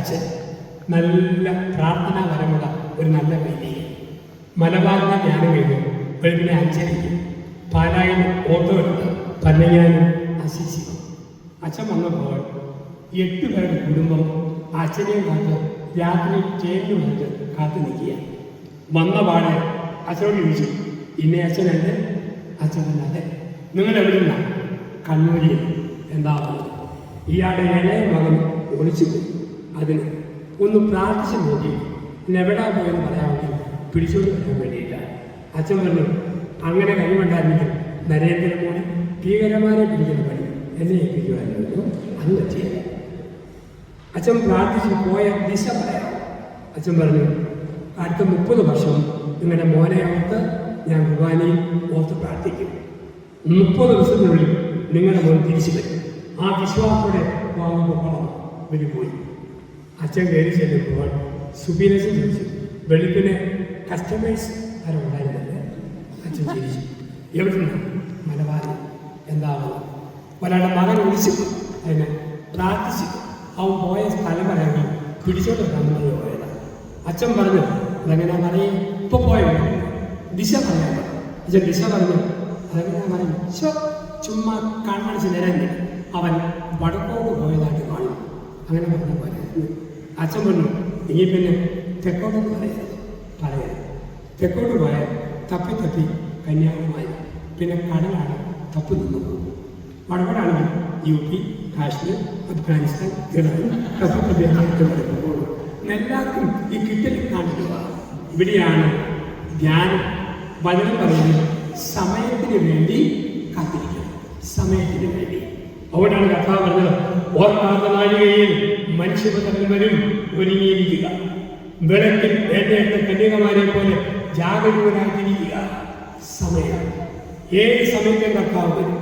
അച്ഛൻ നല്ല പ്രാർത്ഥനാപരമുള്ള ഒരു നല്ല വ്യക്തി. മലബാറിനെ ധ്യാനം കഴിഞ്ഞു വെളുപ്പിനെ 5:30 പാലായിൽ ഓട്ടോ എടുത്ത് പന്നങ്ങാനും അശിശിക്കും. അച്ഛൻ വന്നപ്പോൾ 8 പേരുടെ കുടുംബം അച്ഛനെയും കാത്ത് രാത്രി ചേർന്ന് വന്നിട്ട് കാത്തു നിൽക്കുക. വന്ന പാടെ അച്ഛനോട് ചോദിച്ചു, ഇന്നേ അച്ഛനല്ലേ? അച്ഛൻ അതെ. നിങ്ങൾ എവിടെ നിന്നാണ്? കണ്ണൂരിൽ. എന്താ പറഞ്ഞത്? ഇയാളുടെ ഇളയ മകൻ ഒളിച്ചു പോയി. അതിന് ഒന്ന് പ്രാർത്ഥിച്ച് നോക്കി എവിടാ പോയെന്ന് പറയാൻ വേണ്ടി പിടിച്ചോണ്ട് വരാൻ വേണ്ടിയിട്ടാണ്. അച്ഛൻ പറഞ്ഞു, അങ്ങനെ കഴിവുണ്ടായിരുന്നെങ്കിൽ നരേന്ദ്രമോദി ഭീകരന്മാരെ പിടിക്കുന്ന പണി എന്നെ ഏൽപ്പിക്കുമായിരുന്നു. അന്ന് ചെയ്യാം. അച്ഛൻ പ്രാർത്ഥിച്ച് പോയ ദിശ പറയാം. അച്ഛൻ പറഞ്ഞു, അടുത്ത 30 വർഷം നിങ്ങളുടെ മോനെ ഓർത്ത് ഞാൻ കുർബാനയിൽ ഓർത്ത് പ്രാർത്ഥിക്കും. 30 ദിവസത്തിനുള്ളിൽ നിങ്ങളുടെ മോൻ തിരിച്ചു വരും. ആ വിശ്വാസത്തോടെ പോകണം. ഇവര് പോയി. അച്ഛൻ കയറി ചെല്ലുമ്പോൾ സുബീനസ് ചോദിച്ചു, വെളുപ്പിന് കസ്റ്റമേഴ്സ് ആരും ഉണ്ടായിരുന്നത്? അച്ഛൻ ചോദിച്ചു, എവിടെ നിന്നാണ്? മലബാറിൽ. എന്താവുന്നു? ഒരാളുടെ മകൻ ഒളിച്ചു. അതിന് പ്രാർത്ഥിച്ചു. അവൻ പോയ സ്ഥലം പറയാൻ പിടിച്ചോണ്ട് വരാമെന്ന് പോയതാണ്. അച്ഛൻ പറഞ്ഞു, അതെങ്ങനെയാ പറയും? ഇപ്പൊ പോയ ദിശ പറയാൻ. അച്ഛൻ ദിശ പറഞ്ഞു, അതെങ്ങനെയാ പറയും? ചുമ്മാ കണ്ണടിച്ച് നിരഞ്ഞ് അവൻ വടക്കോട്ട് പോയതായിട്ട് കാണും. അങ്ങനെ പറഞ്ഞ പോലെ അച്ഛൻ പറഞ്ഞു, ഇനി പിന്നെ തെക്കോട്ട് പറയരുത്. തെക്കോട്ട് പോയാൽ തപ്പി കന്യാകുമാരി, പിന്നെ കടലാണ് തപ്പി നിന്നു പോകും. വടക്കോടാണെങ്കിൽ UP, കാശ്മീർ, അഫ്ഗാനിസ്ഥാൻ, ഇറാൻ, പോകും. എല്ലാവർക്കും ഈ കിട്ടൽ കാണിക്കുക. ഇവിടെയാണ് ധ്യാനം. വചനം പറയുന്നത് സമയത്തിന് വേണ്ടി കാത്തിരിക്കണം. സമയത്തിന് വേണ്ടി. അവിടെയാണ് കർത്താവ് പറഞ്ഞത്, ഓർക്കാത്ത നാഴികയിൽ മനുഷ്യപുത്രൻ വരും, ഒരുങ്ങിയിരിക്കുക. വിളക്കിൽ എണ്ണയെടുത്ത കന്യകമാരെ പോലെ ജാഗരൂകരായിട്ടിരിക്കുക. സമയം ഏത് സമയത്തും കർത്താവ് വരും.